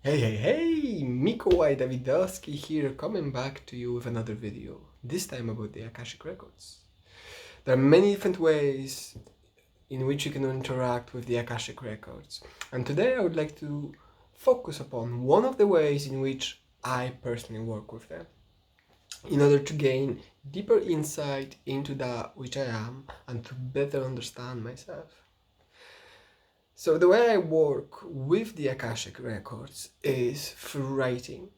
Hey, mikolajmariadawidowski here, coming back to you with another video, this time about the Akashic Records. There are many different ways in which you can interact with the Akashic Records, and today I would like to focus upon one of the ways in which I personally work with them, in order to gain deeper insight into that which I am and to better understand myself. So the way I work with the Akashic Records is through writing.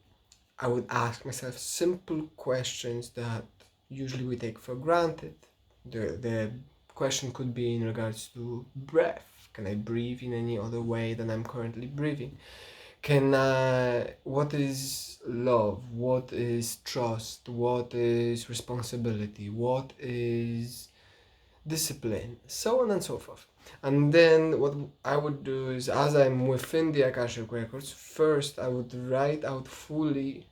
I would ask myself simple questions that usually we take for granted. The question could be in regards to breath. Can I breathe in any other way than I'm currently breathing? What is love? What is trust? What is responsibility? What is discipline? So on and so forth. And then what I would do is, as I'm within the Akashic Records, first I would write out fully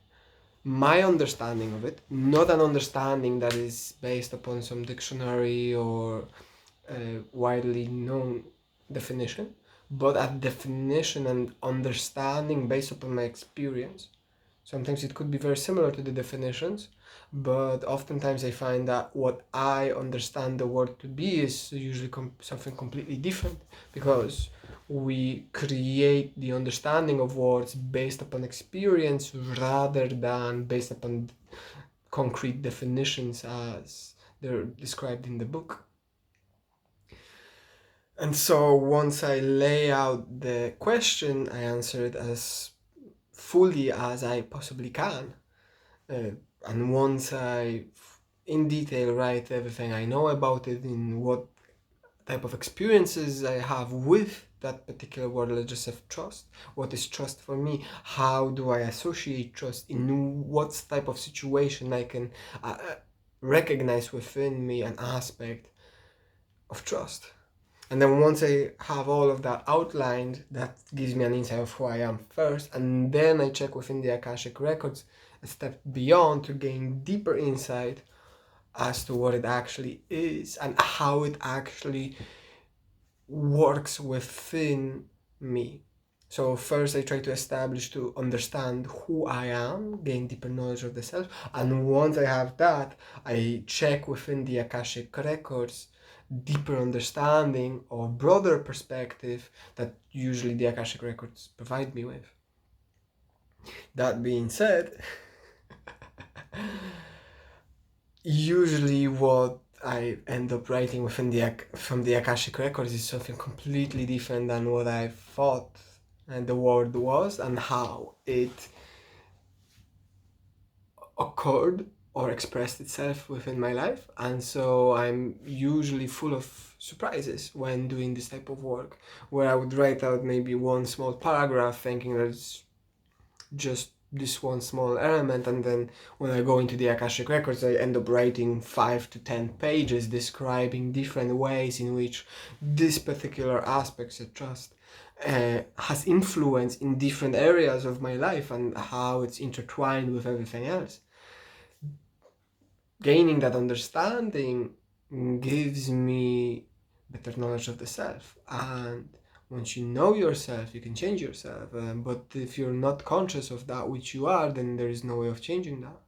my understanding of it, not an understanding that is based upon some dictionary or widely known definition, but a definition and understanding based upon my experience. Sometimes it could be very similar to the definitions, but oftentimes I find that what I understand the word to be is usually something completely different, because we create the understanding of words based upon experience rather than based upon concrete definitions as they're described in the book. And so once I lay out the question, I answer it as fully as I possibly can. And once I in detail write everything I know about it, in what type of experiences I have with that particular word, let's just have trust. What is trust for me? How do I associate trust? In what type of situation I can recognize within me an aspect of trust? And then once I have all of that outlined, that gives me an insight of who I am first, and then I check within the Akashic Records a step beyond to gain deeper insight as to what it actually is and how it actually works within me. So first I try to establish, to understand who I am, gain deeper knowledge of the self, and once I have that, I check within the Akashic Records deeper understanding or broader perspective that usually the Akashic Records provide me with. That being said, usually what I end up writing within from the Akashic Records is something completely different than what I thought and the word was and how it occurred or expressed itself within my life. And so I'm usually full of surprises when doing this type of work, where I would write out maybe one small paragraph thinking that it's just this one small element, and then when I go into the Akashic Records I end up writing 5 to 10 pages describing different ways in which this particular aspect of trust has influence in different areas of my life and how it's intertwined with everything else. Gaining that understanding gives me better knowledge of the self, and once you know yourself, you can change yourself. But if you're not conscious of that which you are, then there is no way of changing that.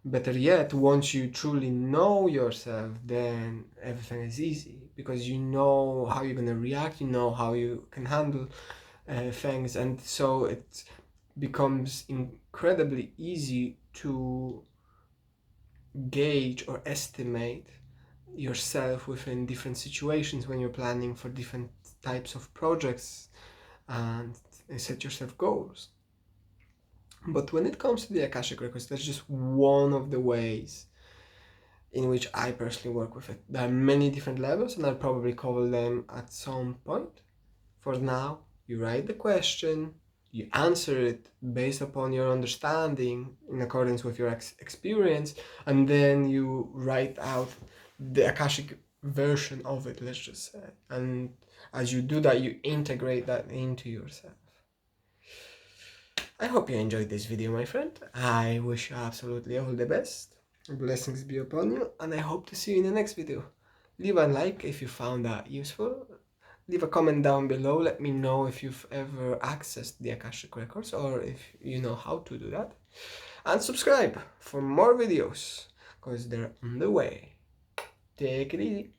Better yet, once you truly know yourself, then everything is easy, because you know how you're going to react, you know how you can handle things, and so it becomes incredibly easy to gauge or estimate yourself within different situations when you're planning for different types of projects and set yourself goals. But when it comes to the Akashic Records, that's just one of the ways in which I personally work with it. There are many different levels, and I'll probably cover them at some point. For now, you write the question, you answer it based upon your understanding in accordance with your experience, and then you write out the Akashic version of it, let's just say. And as you do that, you integrate that into yourself. I hope you enjoyed this video, my friend. I wish you absolutely all the best. Blessings be upon you, and I hope to see you in the next video. Leave a like if you found that useful. Leave a comment down below. Let me know if you've ever accessed the Akashic Records or if you know how to do that. And subscribe for more videos, because they're on the way. Take it easy.